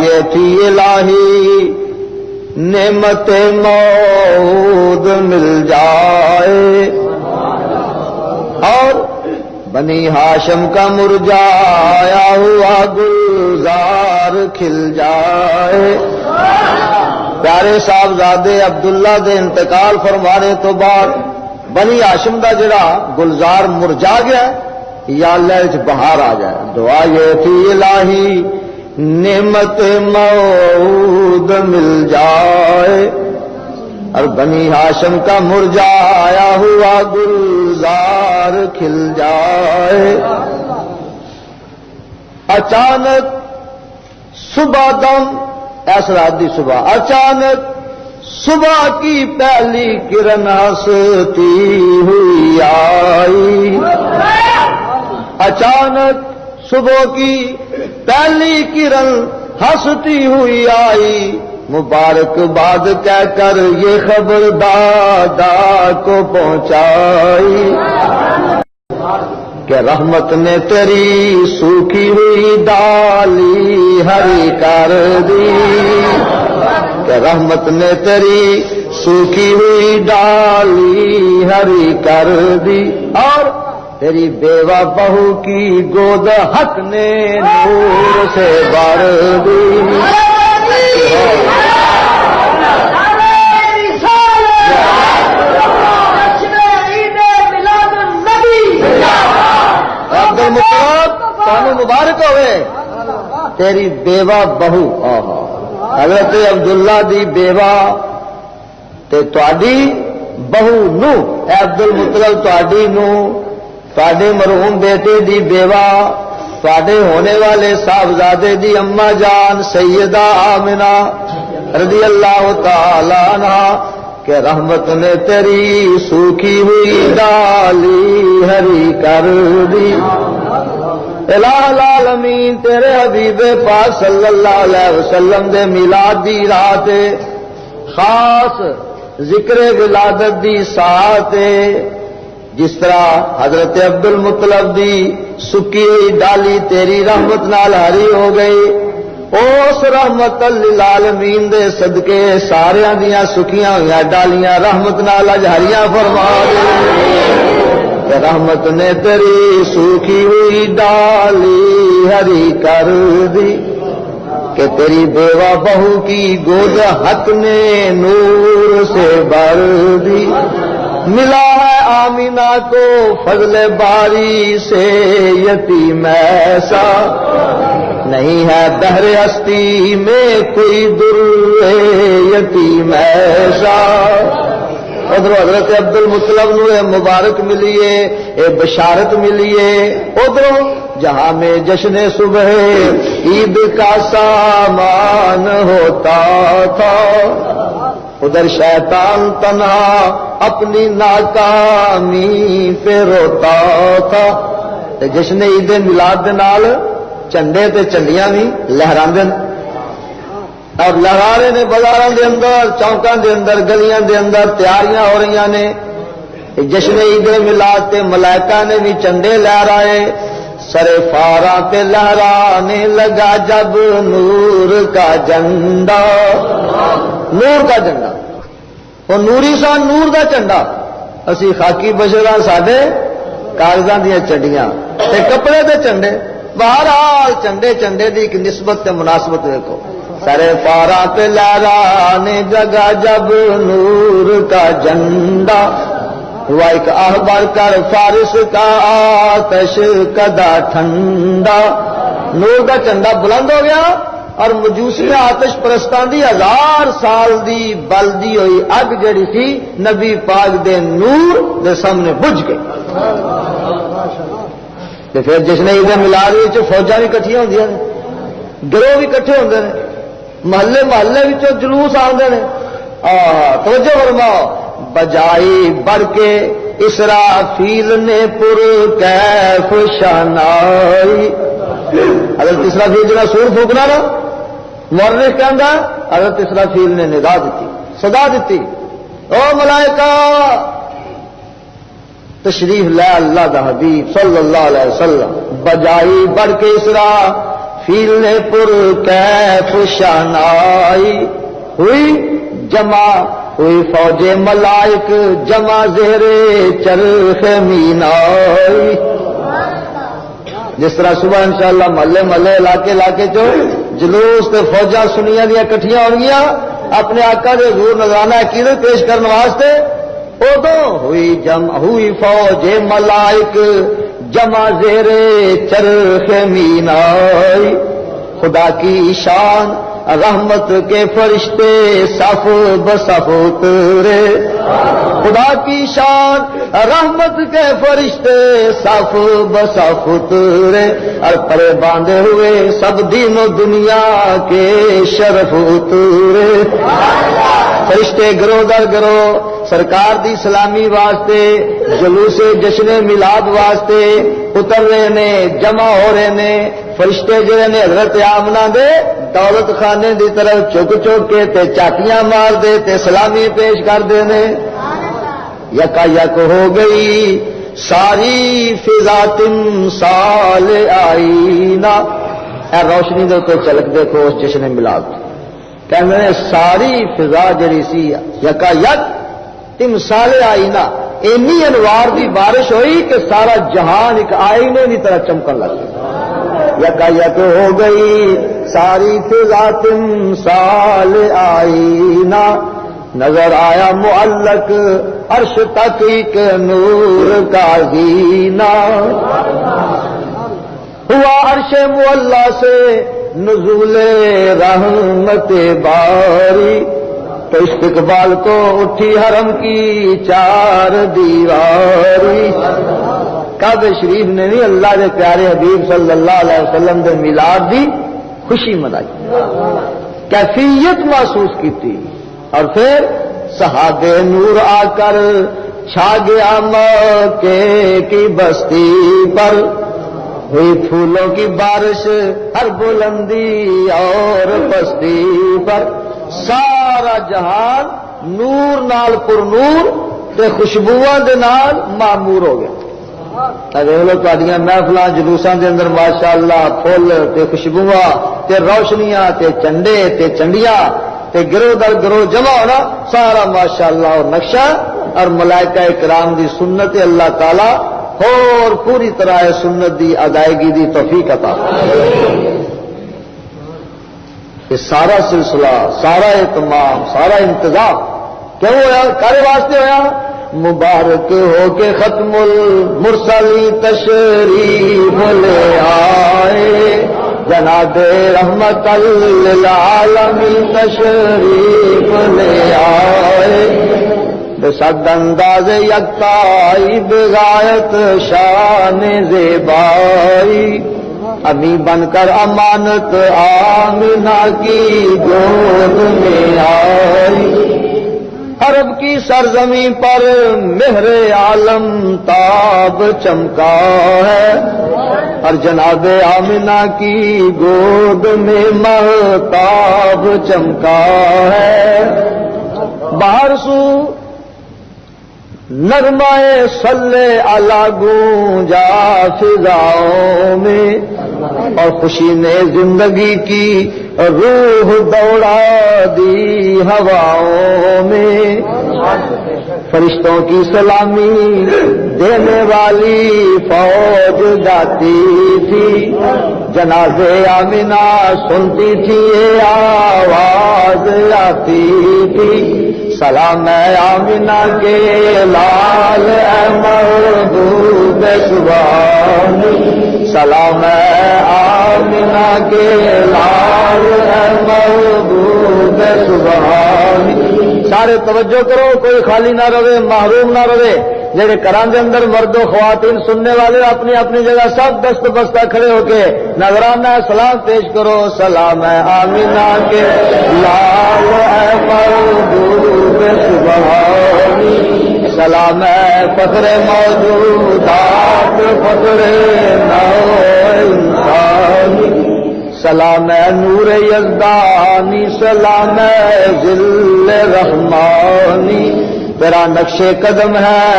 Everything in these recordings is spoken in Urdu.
یہ تھی الہی نعمت موعود مل جائے اور بنی ہاشم کا مرجایا ہوا گلزار کھل جائے. پیارے صاحبزادے عبداللہ دے انتقال فرمانے تو بعد بنی ہاشم دا جڑا گلزار مرجا گیا یا اللہ بہار آ جائے. دعا یہ تھی الہی نعمت موعود مل جائے اور بنی ہاشم کا مرجایا ہوا گلزار کھل جائے. اچانک صبح دم ایسرادی صبح اچانک صبح کی پہلی کرن ہنستی ہوئی آئی. اچانک صبح کی پہلی کرن ہنستی ہوئی آئی. مبارک باد کہہ کر یہ خبر دادا کو پہنچائی کہ رحمت نے تیری سوکھی ہوئی ڈالی ہری کر دی. کہ رحمت نے تیری سوکھی ہوئی ڈالی ہری کر دی اور تیری بیوہ بہو کی گود حق نے نور سے بھر دی. عبد المطلب تانوں مبارک ہوئے تیری بیوہ بہو حضرت عبداللہ دی بیوہ تے تواڈی بہو نو اے عبد المطلب تواڈی نو تواڈے مرحوم بیٹے دی بیوہ تواڈے ہونے والے صاحبزادے دی اما جان سیدہ آمنہ رضی اللہ تعالی عنہا کہ رحمت نے تیری سوکھی ہوئی ڈالی ہری کر دی. الہ العالمین تیرے حبیب پاک صلی اللہ علیہ وسلم دے میلاد دی رات خاص ذکر ولادت دی ساعت جس طرح حضرت عبد المطلب دی سکی ہوئی ڈالی تیری رحمت نال ہری ہو گئی اس رحمت للعالمین دے صدقے ساریاں دیاں سکیاں ہوئی ڈالیاں رحمت نال اج ہریاں فرما دے. رحمت نے تیری سوکھی ہوئی ڈالی ہری کر دی کہ تیری بیوہ بہو کی گود حق نے نور سے بھر دی. ملا ہے آمینہ کو فضل باری سے یتیم ایسا نہیں ہے بحر ہستی میں کوئی در یتیم ایسا. ادھر حضرت عبد المطلب نو مبارک ملیے اے بشارت ملیے. ادھر جہاں میں جشن صبح عید کا سامان ہوتا تھا ادھر شیطان تنہا اپنی ناکامی پہ روتا تھا. جشن عید میلاد دے نال چنڈے تے چنڈیاں بھی لہراندے اور لہرا رہے نے بازاراں دے اندر چوکاں دے اندر گلیاں دے اندر تیاریاں ہو رہی نے. جشن عید میلاد تے ملائکہ نے بھی چنڈے لہرائے. سرے فاراں تے لہرانے لگا جب نور کا جھنڈا. نور کا جھنڈا وہ نوری سا نور دا جھنڈا. اسی خاکی بشراں ساڈے کاغذاں دیاں چنڈیاں تے کپڑے دے چنڈے. بہرحال چنڈے چنڈے دی ایک نسبت تے مناسبت دیکھو. سرے پارا پہ لہرانے جگہ جب نور کا جھنڈا ہوا ایک آہبر کر فارس کا آتش کدا ٹھنڈا. نور کا جھنڈا بلند ہو گیا اور مجوسی آتش پرستان دی 1000 سال دی بلدی ہوئی اگ جڑی تھی نبی پاک دے نور دے سامنے بجھ گئی. پھر جس نے عید میلاد فوجاں بھی کٹھیاں ہوندیاں نے گروہ بھی کٹھے ہوندے نے محلے محلے وچوں جلوس آندے نے. توجہ فرماؤ. بجائی بڑھ کے اسرافیل نے پر کیف شانائی. حضرت اسرافیل جنہاں سور پھونکنا نا مورخ کہندا حضرت اسرافیل نے ندا دیتی صدا دیتی او ملائکہ تشریف لے اللہ دا حبیب صلی اللہ علیہ وسلم. بجائی بڑھ کے اسرا فیل پر کیف شانائی ہوئی جمع ہوئی فوج ملائک جمع زہر چرخ مینائی. جس طرح صبح انشاءاللہ محلے محلے علاقے چو جلوس تے فوجاں سنیاں دیا کٹھیاں ہو گیا اپنے آقا دے حضور نذرانہ عقیدت پیش کرنے واسطے، ادو ہوئی جمع ہوئی فوج ملائک جمع زیر چرخ مینائی. خدا کی شان رحمت کے فرشتے صف بصف اترے. خدا کی شان رحمت کے فرشتے صف بصف اترے. اور پرے باندھے ہوئے سب دین و دنیا کے شرف اترے. فرشتے گرو در گرو سرکار دی سلامی واسطے جلوس جشن میلاد واسطے اتر رہے نے، جمع ہو رہے نے. فرشتے جڑے نے حضرت آمنہ دے دولت خانے دی طرف چک کے تے چاٹیاں مار دے تے سلامی پیش کر دے نے. یکا یک ہو گئی ساری فضا تمثال آئینہ. اے روشنی دے تو چلک دیکھو اس جشن میلاد کہنے ساری فضا جڑی سی یکا یک تمثال آئینہ، اینی انوار دی بارش ہوئی کہ سارا جہان ایک آئینے کی طرح چمکن لگ گیا. یکا یک ہو گئی ساری فضا تمثال آئینہ. نظر آیا معلق عرش تک ایک نور کا زینہ. ہوا عرش معلا سے نزول رحمت باری، تو استقبال کو اٹھی حرم کی چار دیواری. کعبہ شریف نے بھی اللہ کے پیارے حبیب صلی اللہ علیہ وسلم دے میلاد دی خوشی منائی، کیفیت محسوس کی تھی. اور پھر صحابہ نور آ کر چھا گیا مکے کی بستی پر. ہوئی پھولوں کی بارش ہر بلندی اور بستی پر. سارا جہان نور نال پر نور تے خوشبواں دے نال معمور ہو گیا. دیکھ لو تہاڈیاں محفلاں جلوساں دے اندر ماشاءاللہ پھول تے خوشبواں تے روشنیاں تے چنڈے تے چنڈیاں تے گرو در گرو جمع ہونا سارا ماشاءاللہ اور نقشہ اور ملائکہ کرام دی سنت اللہ تعالی اور پوری طرح سنت دی ادائیگی دی توفیق عطا. یہ سارا سلسلہ، سارا اہتمام، سارا انتظام کیوں ہوا؟ کارے واسطے ہوا؟ مبارک ہو کے ختم المرسلی تشریف لے آئے، جناب رحمت للعالمین تشریف لے آئے. بسد انداز یکتائی بغایت شان زیبائی، امی بن کر امانت آمنہ کی گود میں آئی. عرب کی سرزمین پر مہر عالم تاب چمکا ہے، اور جناب آمنہ کی گود میں مہتاب چمکا ہے. باہر سو نغمہ صلی علی گونجا فضاؤں میں، اور خوشی نے زندگی کی روح دوڑا دی ہواؤں میں. فرشتوں کی سلامی دینے والی فوج گاتی تھی، جناب آمنہ سنتی تھی یہ آواز آتی تھی. سلام آمنہ کے لال محبوب سبحانی، سلام آمنہ کے لال محبوب سبحانی. سارے توجہ کرو، کوئی خالی نہ رہے، محروم نہ رہے. جڑے گھراں دے اندر مرد و خواتین سننے والے اپنی اپنی جگہ سب دست بستہ کھڑے ہو کے نذرانہ سلام پیش کرو. سلام آمنہ کے لال محبوب سبحانی، سلام فخر موجودات فخر نو انسانی، سلام نور یزدانی، سلام ذل رحمانی، تیرا نقش قدم ہے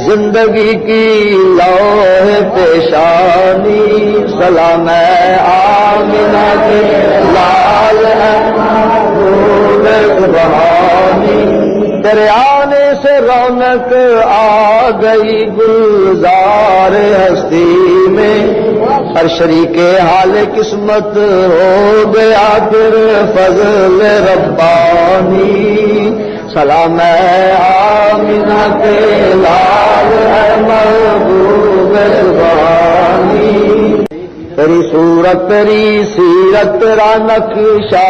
زندگی کی لوح پیشانی، سلام ہے آمنہ کے لال ہے محبوب سبحانی، تیرے آنے سے رونق آ گئی گلزار ہستی میں، ہر شریک حال قسمت ہو گیا پھر فضل ربانی، سلام ہے آمنہ کے لال ہے محبوب سبحانی، تیری صورت تیری سیرت تیرا نقشہ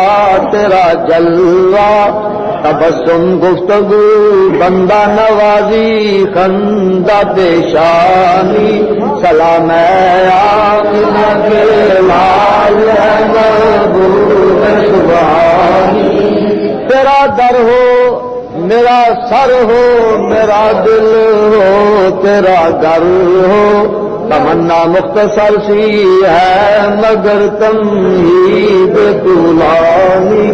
تیرا جلوہ، تبسم گفتگو بندہ نوازی خندہ پیشانی، سلام ہے آمنہ کے لال ہے محبوب سبحانی، تیرا در ہو میرا سر ہو میرا دل ہو تیرا گھر ہو، تمنا مختصر سی ہے مگر تمہید طولانی،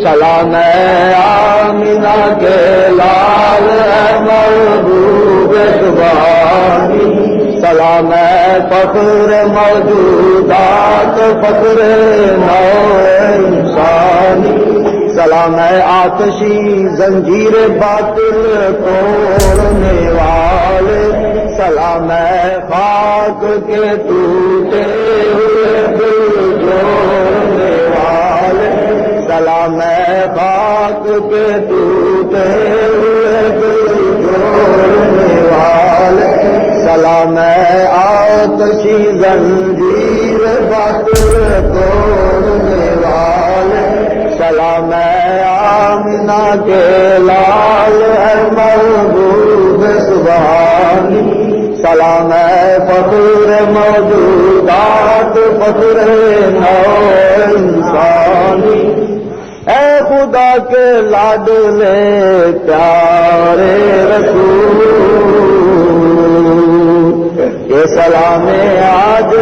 سلام ہے آمنہ کے لال ہے محبوب سبحانی، سلام ہے فخر موجودات فخر نو انسانی، سلام ہے آتشی زنجیر باطل توڑنے والے، سلام ہے خاک کے ٹوٹے ہوئے دل جوڑنے والے، سلام ہے خاک کے ٹوٹے ہوئے دل جوڑنے والے، سلام ہے آتشی زنجیر باطل توڑنے والے، سلام ہے آمنہ کے لال ہے محبوب سبحانی، سلام ہے فخر موجودات فخر نو انسانی، اے خدا کے لاڈلے پیارے رسول، یہ سلام آج